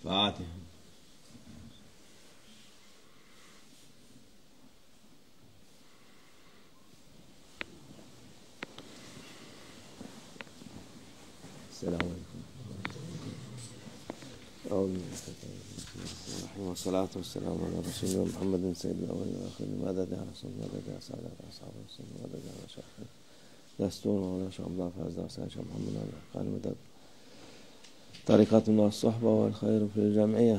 Fatiha. والصلاة والسلام على رسولنا محمد سيد الأولين والآخرين مدد يا رسول مدد يا سعادة أصحاب الرسول مدد يا مشايخ دستور مولانا شيخ عبد الله فازل حسين شيخ محمد الحقاني مدد tarikatın sahbe ve hayru fil cem'iye.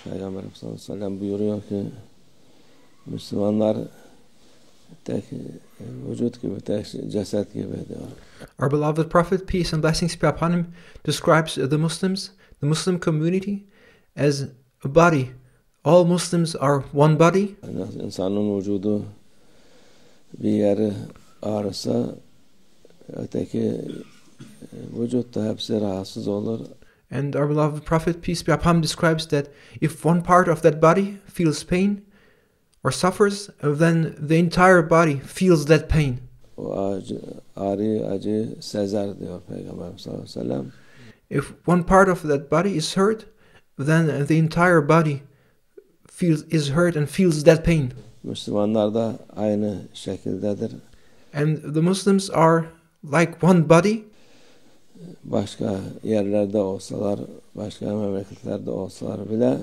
Peygamber sallallahu aleyhi ve sellem buyuruyor ki Müslümanlar tek vücut gibi, tek ceset gibi diyor. Our beloved Prophet, peace and blessings be upon him, describes the Muslims, the Muslim community, as a body. All Muslims are one body. Yani insanın vücudu bir yeri ağrısa öteki vücutta hepsi rahatsız olur. And our beloved Prophet, peace be upon him, describes that if one part of that body feels pain or suffers, then the entire body feels that pain. O acı sezer diyor Peygamber sallallahu aleyhi ve sellem. If one part of that body is hurt, then the entire body is hurt and feels that pain. Müslümanlar da aynı şekildedir. And the Muslims are like one body. Başka yerlerde olsalar, başka memleketlerde olsalar bile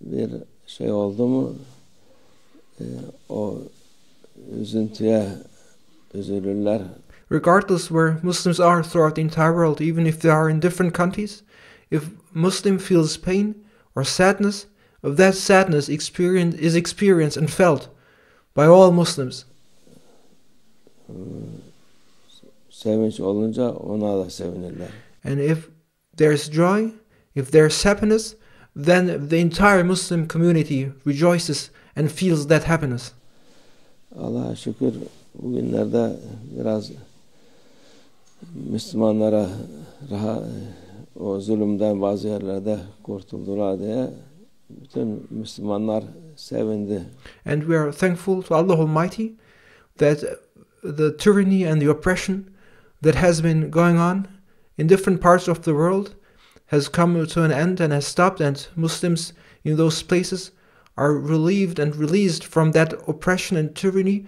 bir şey oldu mu o üzüntüye üzülürler. Regardless where Muslims are throughout the entire world, even if they are in different countries, if Muslim feels pain or sadness, that sadness is experienced and felt by all Muslims. Sevinç olunca ona da sevinirler. And if there's joy, if there's happiness, then the entire Muslim community rejoices and feels that happiness. Allah'a şükür bugünlerde biraz Müslümanlara o zulümden bazı yerlerde kurtuldular diye bütün Müslümanlar sevindi. And we are thankful to Allah Almighty that the tyranny and the oppression that has been going on in different parts of the world has come to an end and has stopped, and Muslims in those places are relieved and released from that oppression and tyranny,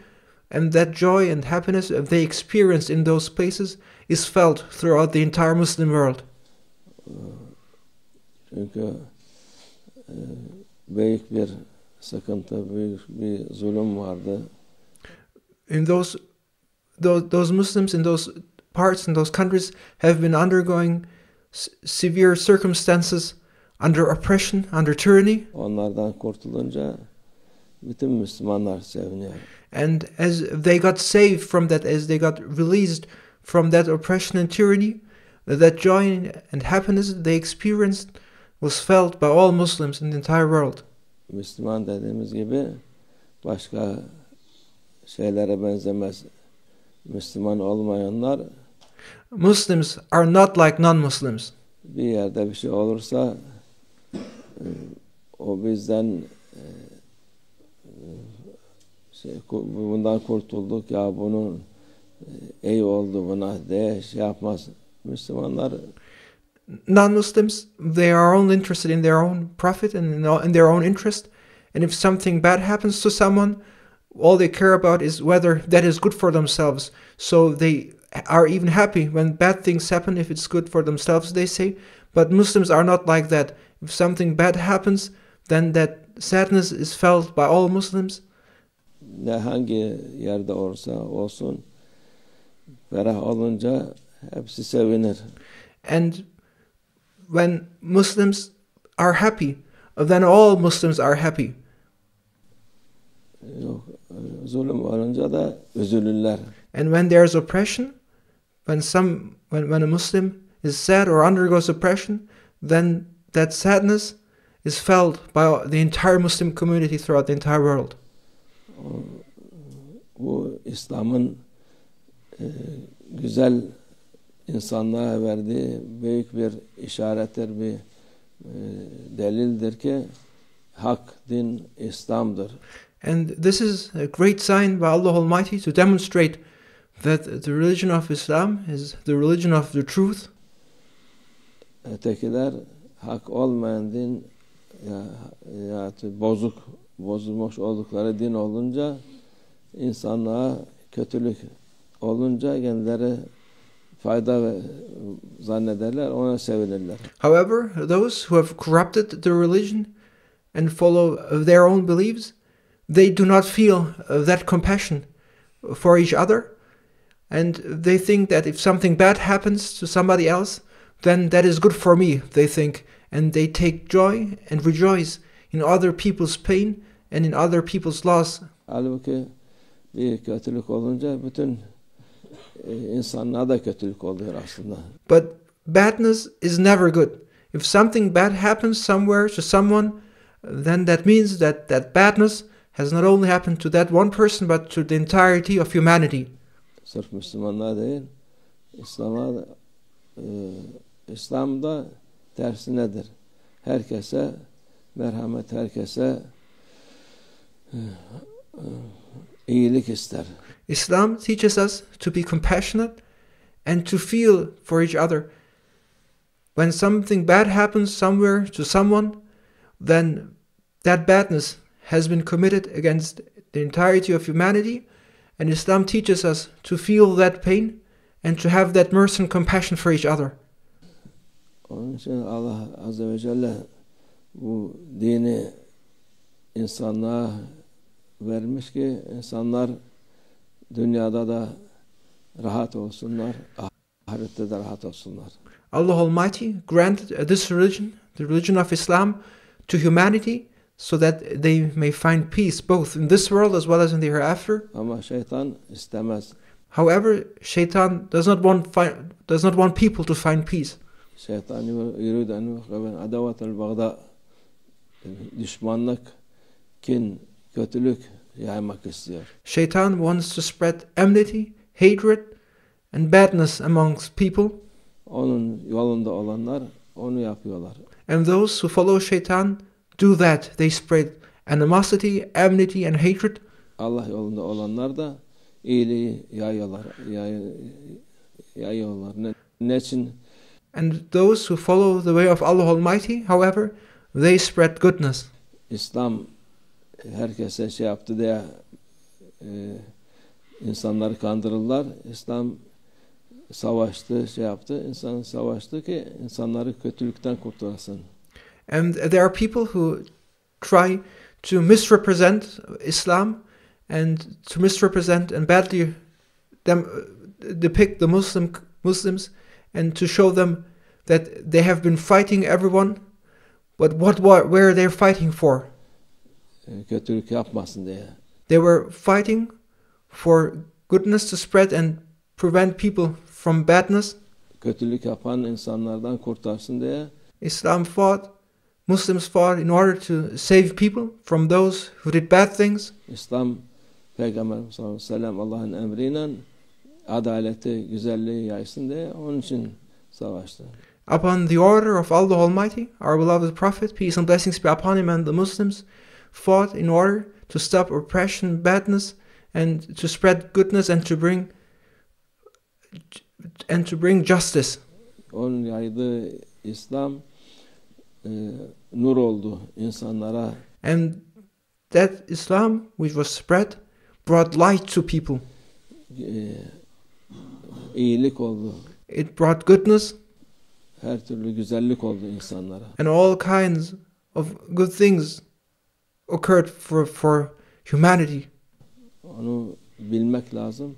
and that joy and happiness they experienced in those places is felt throughout the entire Muslim world. Çünkü büyük bir sıkıntı, büyük bir zulüm vardı. In those Muslims in those parts, in those countries, have been undergoing severe circumstances, under oppression, under tyranny. Onlardan kurtulunca bütün Müslümanlar seviniyor. And as they got saved from that, as they got released from that oppression and tyranny, that joy and happiness they experienced was felt by all Muslims in the entire world. Müslüman dediğimiz gibi başka şeylere benzemez. Müslüman olmayanlar Muslims are not like non-Muslims. Bir yerde bir şey olursa o bizden bundan kurtulduk ya bunun iyi oldu buna diye şey yapmaz. Müslümanlar non-Muslims, they are only interested in their own profit and in their own interest. And if something bad happens to someone, all they care about is whether that is good for themselves. So they are even happy when bad things happen if it's good for themselves, they say. But Muslims are not like that. If something bad happens, then that sadness is felt by all Muslims. Ne hangi yerde olsun ferah olunca hepsi sevinir. And when Muslims are happy, then all Muslims are happy. Yok, zulüm olunca da üzülürler. And when there's oppression, when a Muslim is sad or undergoes oppression, then that sadness is felt by the entire Muslim community throughout the entire world. Bu İslam'ın güzel insanlığa verdiği büyük bir işarettir, bir delildir ki hak din İslam'dır. And this is a great sign by Allah Almighty to demonstrate that the religion of Islam is the religion of the truth. Ötekiler hak olmayan din ya bozulmuş oldukları din olunca, insanlığa kötülük olunca kendileri fayda zannederler, ona sevinirler. However, those who have corrupted the religion and follow their own beliefs, they do not feel that compassion for each other, and they think that if something bad happens to somebody else, then that is good for me, they think, and they take joy and rejoice in other people's pain and in other people's loss. Halbuki bir kötülük olunca bütün insanlığa da kötülük oluyor aslında. But badness is never good. If something bad happens somewhere to someone, then that means that that badness has not only happened to that one person, but to the entirety of humanity. Sırf Müslümanlar değil, İslam'da tersi nedir? Herkese merhamet, herkese iyilik ister. Islam teaches us to be compassionate and to feel for each other. When something bad happens somewhere to someone, then that badness has been committed against the entirety of humanity, and Islam teaches us to feel that pain and to have that mercy and compassion for each other. Onun için Allah Azze ve Celle bu dini insanlığa vermiş ki insanlar dünyada da rahat olsunlar, ahirette de rahat olsunlar. Allah Almighty granted this religion, the religion of Islam, to humanity so that they may find peace both in this world as well as in the hereafter. Ama şeytan istemez. However, Shaitan does not want people to find peace. Şeytan yuridu en yuqaven adavetel bagda, düşmanlık, kin, kötülük yaymak istiyor. Shaitan wants to spread enmity, hatred, and badness amongst people. Onun yolunda olanlar onu yapıyorlar. And those who follow Shaitan do that. They spread animosity, enmity, and hatred. Allah yolunda olanlar da iyiliği yayıyorlar. Ne için? And those who follow the way of Allah Almighty, however, they spread goodness. İslam herkese şey yaptı diye insanları kandırırlar. İslam savaştı, şey yaptı. İnsan savaştı ki insanları kötülükten kurtarsın. And there are people who try to misrepresent Islam and to misrepresent and badly depict the Muslims and to show them that they have been fighting everyone, but where are they fighting for? Kötülük yapmasın diye. They were fighting for goodness to spread and prevent people from badness. Kötülük yapan insanlardan kurtarsın diye. Muslims fought in order to save people from those who did bad things. İslam Peygamber sallallahu aleyhi ve sellem Allah'ın emriyle adaleti, güzelliği yaysın diye onun için savaştı. Upon the order of Allah Almighty, our beloved Prophet, peace and blessings be upon him, and the Muslims fought in order to stop oppression, badness, and to spread goodness and to bring justice. Onun yaydığı İslam nur oldu insanlara. And that Islam which was spread brought light to people. İyilik oldu. It brought goodness. Her türlü güzellik oldu insanlara. And all kinds of good things occurred for humanity. Onu bilmek lazım.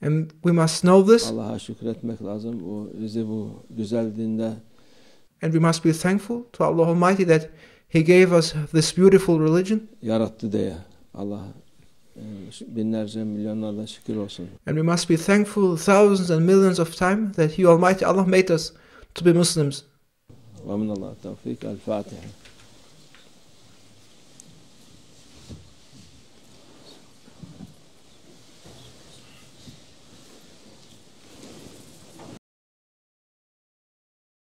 And we must know this. Allah'a şükretmek lazım. O bizi bu güzel dinde. And we must be thankful to Allah Almighty that He gave us this beautiful religion. Yarattı diye. Allah binlerce milyonlarla şükür olsun. And we must be thankful thousands and millions of times that He Almighty Allah made us to be Muslims. Ve minallah tevfik. El Fatiha.